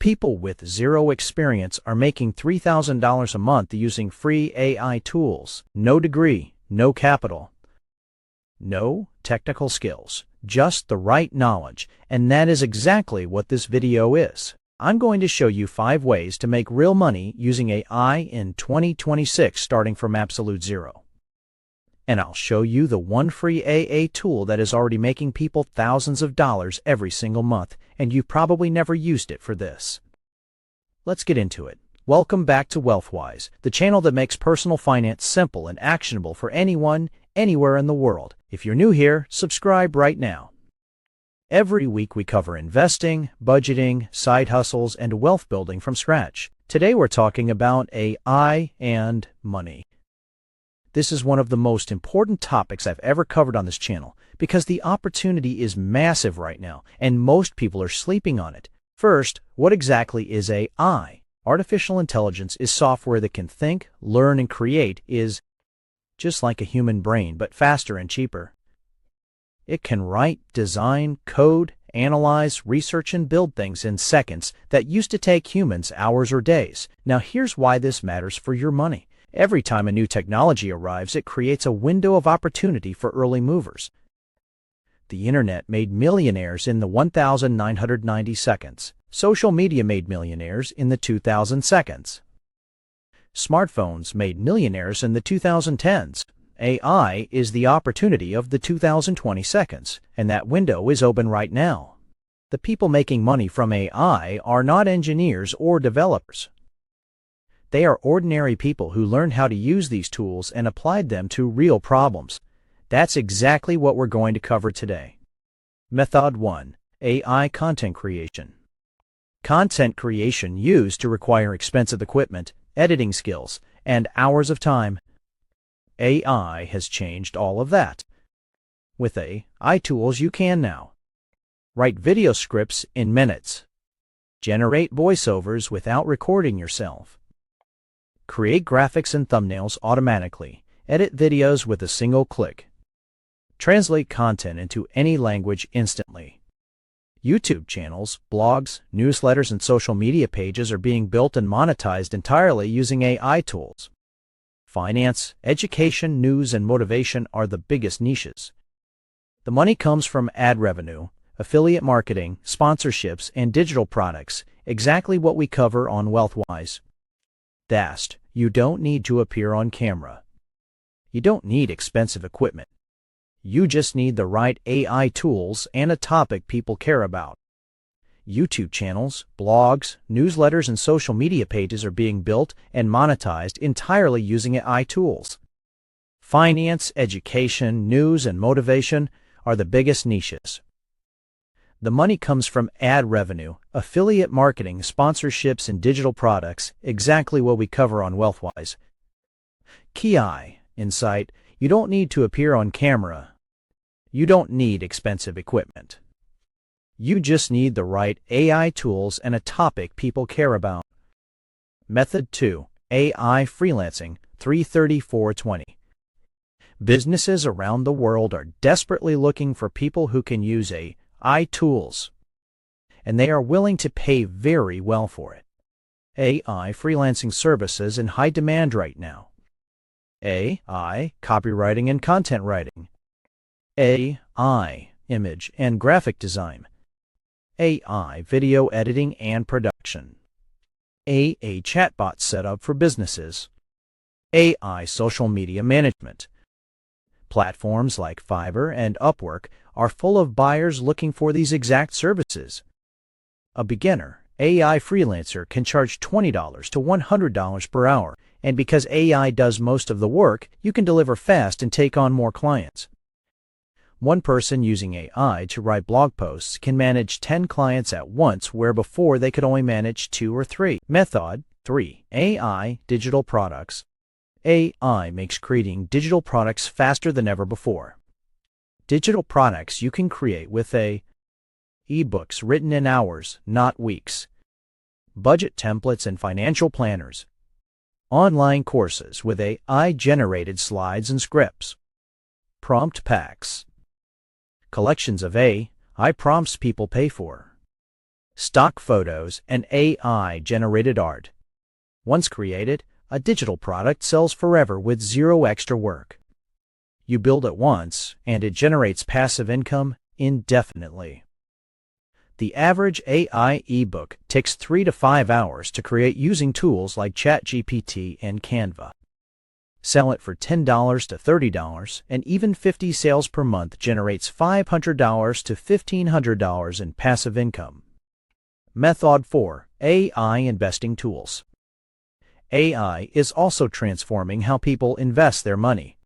People with zero experience are making $3,000 a month using free AI tools. No degree, no capital, no technical skills, just the right knowledge, and that is exactly what this video is. I'm going to show you 5 ways to make real money using AI in 2026 starting from absolute zero. And I'll show you the one free AA tool that is already making people thousands of dollars every single month, and you probably never used it for this. Let's get into it. Welcome back to WealthWise, the channel that makes personal finance simple and actionable for anyone, anywhere in the world. If you're new here, subscribe right now. Every week we cover investing, budgeting, side hustles, and wealth building from scratch. Today we're talking about AI and money. This is one of the most important topics I've ever covered on this channel because the opportunity is massive right now and most people are sleeping on it. First, what exactly is AI? Artificial intelligence is software that can think, learn, and create, is just like a human brain but faster and cheaper. It can write, design, code, analyze, research, and build things in seconds that used to take humans hours or days. Now here's why this matters for your money. Every time a new technology arrives, it creates a window of opportunity for early movers. The internet made millionaires in the 1,990 seconds. Social media made millionaires in the 2000 seconds. Smartphones made millionaires in the 2010s. AI is the opportunity of the 2020 seconds, and that window is open right now. The people making money from AI are not engineers or developers. They are ordinary people who learned how to use these tools and applied them to real problems. That's exactly what we're going to cover today. Method 1. AI content creation. Content creation used to require expensive equipment, editing skills, and hours of time. AI has changed all of that. With AI tools you can now write video scripts in minutes, generate voiceovers without recording yourself, create graphics and thumbnails automatically, edit videos with a single click, translate content into any language instantly. YouTube channels, blogs, newsletters, and social media pages are being built and monetized entirely using AI tools. Finance, education, news, and motivation are the biggest niches. The money comes from ad revenue, affiliate marketing, sponsorships, and digital products, exactly what we cover on WealthWise. Last, you don't need to appear on camera. You don't need expensive equipment. You just need the right AI tools and a topic people care about. YouTube channels, blogs, newsletters, and social media pages are being built and monetized entirely using AI tools. Finance, education, news, and motivation are the biggest niches. The money comes from ad revenue, affiliate marketing, sponsorships, and digital products, exactly what we cover on WealthWise. Key insight: you don't need to appear on camera. You don't need expensive equipment. You just need the right AI tools and a topic people care about. Method 2. AI freelancing. 33420. Businesses around the world are desperately looking for people who can use AI tools, and they are willing to pay very well for it. AI freelancing services in high demand right now. AI copywriting and content writing. AI image and graphic design. AI video editing and production. AI chatbot setup for businesses. AI social media management. Platforms like Fiverr and Upwork are full of buyers looking for these exact services. A beginner AI freelancer can charge $20 to $100 per hour, and because AI does most of the work, you can deliver fast and take on more clients. One person using AI to write blog posts can manage 10 clients at once, where before they could only manage 2 or 3. Method 3. AI digital products. AI makes creating digital products faster than ever before. Digital products you can create with ebooks written in hours, not weeks. Budget templates and financial planners. Online courses with AI-generated slides and scripts. Prompt packs. Collections of AI prompts people pay for. stock photos, and AI-generated art. Once created, a digital product sells forever with zero extra work. You build it once, and it generates passive income indefinitely. The average AI ebook takes 3 to 5 hours to create using tools like ChatGPT and Canva. Sell it for $10 to $30, and even 50 sales per month generates $500 to $1,500 in passive income. Method 4. AI Investing Tools. AI is also transforming how people invest their money.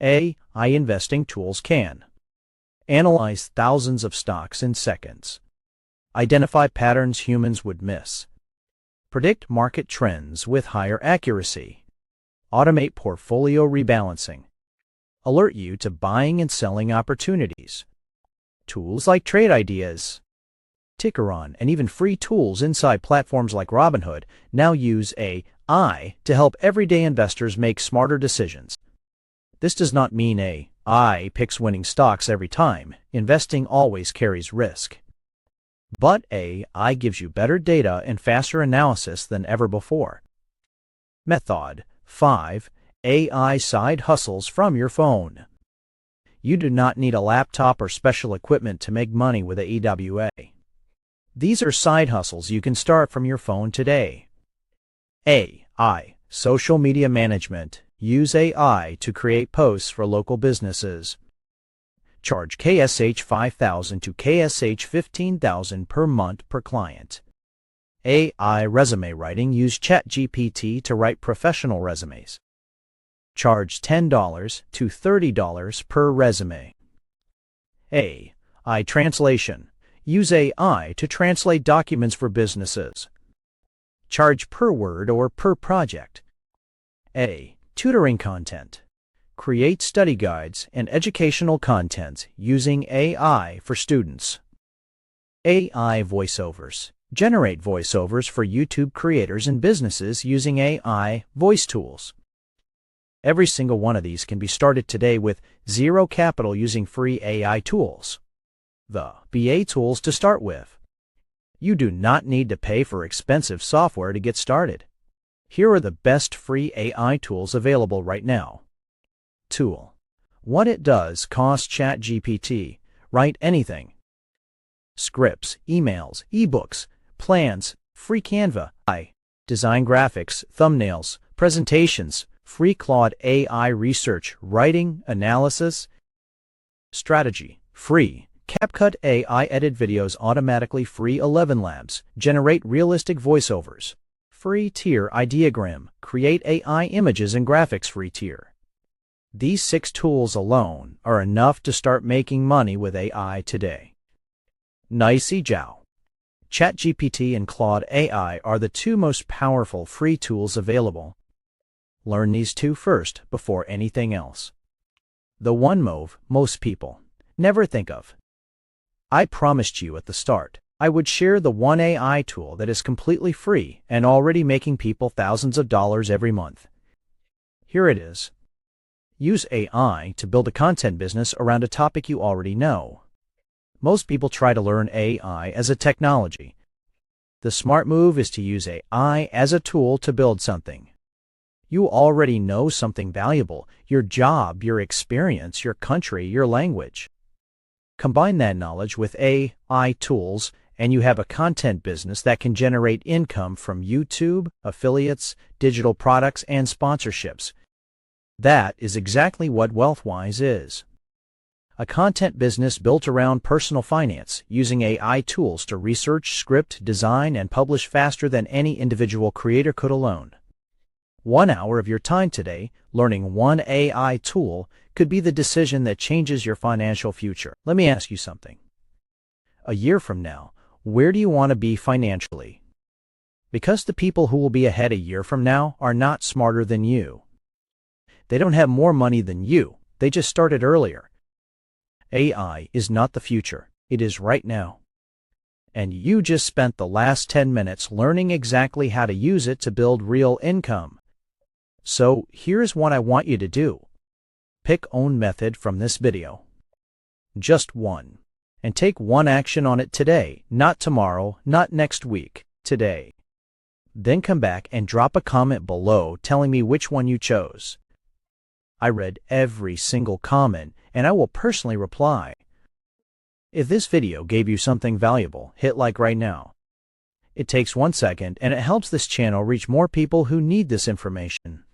AI investing tools can analyze thousands of stocks in seconds, identify patterns humans would miss, predict market trends with higher accuracy, automate portfolio rebalancing, alert you to buying and selling opportunities. Tools like Trade Ideas, Tickeron, and even free tools inside platforms like Robinhood now use AI to help everyday investors make smarter decisions. This does not mean AI picks winning stocks every time. Investing always carries risk. But AI gives you better data and faster analysis than ever before. Method 5. AI Side Hustles from your phone. You do not need a laptop or special equipment to make money with AWA. These are side hustles you can start from your phone today. AI Social Media Management. Use AI to create posts for local businesses. Charge KSH 5,000 to KSH 15,000 per month per client. AI Resume Writing. Use ChatGPT to write professional resumes. Charge $10 to $30 per resume. AI Translation. Use AI to translate documents for businesses. Charge per word or per project. Tutoring content. Create study guides and educational content using AI for students. AI voiceovers. Generate voiceovers for YouTube creators and businesses using AI voice tools. Every single one of these can be started today with zero capital using free AI tools. The BA tools to start with. You do not need to pay for expensive software to get started. Here are the best free AI tools available right now. Tool. What it does cost ChatGPT. Write anything. Scripts, emails, ebooks, plans, free Canva. Design graphics, thumbnails, presentations, free Claude AI research, writing, analysis. Strategy. Free. CapCut AI edit videos automatically. Free 11 Labs. Generate realistic voiceovers. Free tier. Ideogram. Create AI images and graphics. Free tier. These 6 tools alone are enough to start making money with AI today. Nicey Jow. ChatGPT and Claude AI are the 2 most powerful free tools available. Learn these 2 first before anything else. The one move most people never think of. I promised you at the start I would share the one AI tool that is completely free and already making people thousands of dollars every month. Here it is. Use AI to build a content business around a topic you already know. Most people try to learn AI as a technology. The smart move is to use AI as a tool to build something. You already know something valuable: your job, your experience, your country, your language. Combine that knowledge with AI tools, and you have a content business that can generate income from YouTube, affiliates, digital products, and sponsorships. That is exactly what WealthWise is. A content business built around personal finance, using AI tools to research, script, design, and publish faster than any individual creator could alone. 1 hour of your time today, learning one AI tool, could be the decision that changes your financial future. Let me ask you something. A year from now, where do you want to be financially? Because the people who will be ahead a year from now are not smarter than you. They don't have more money than you. They just started earlier. AI is not the future. It is right now. And you just spent the last 10 minutes learning exactly how to use it to build real income. So here's what I want you to do. Pick own method from this video. Just one. and take one action on it today, not tomorrow, not next week, today. Then come back and drop a comment below telling me which one you chose. I read every single comment and I will personally reply. If this video gave you something valuable, hit like right now. It takes 1 second and it helps this channel reach more people who need this information.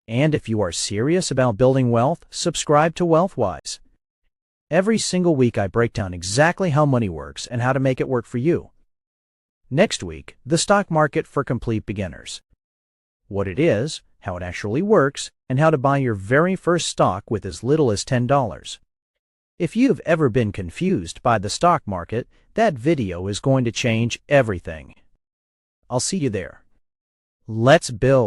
And if you are serious about building wealth, subscribe to WealthWise. Every single week I break down exactly how money works and how to make it work for you. Next week, the stock market for complete beginners. What it is, how it actually works, and how to buy your very first stock with as little as $10. If you've ever been confused by the stock market, that video is going to change everything. I'll see you there. Let's build.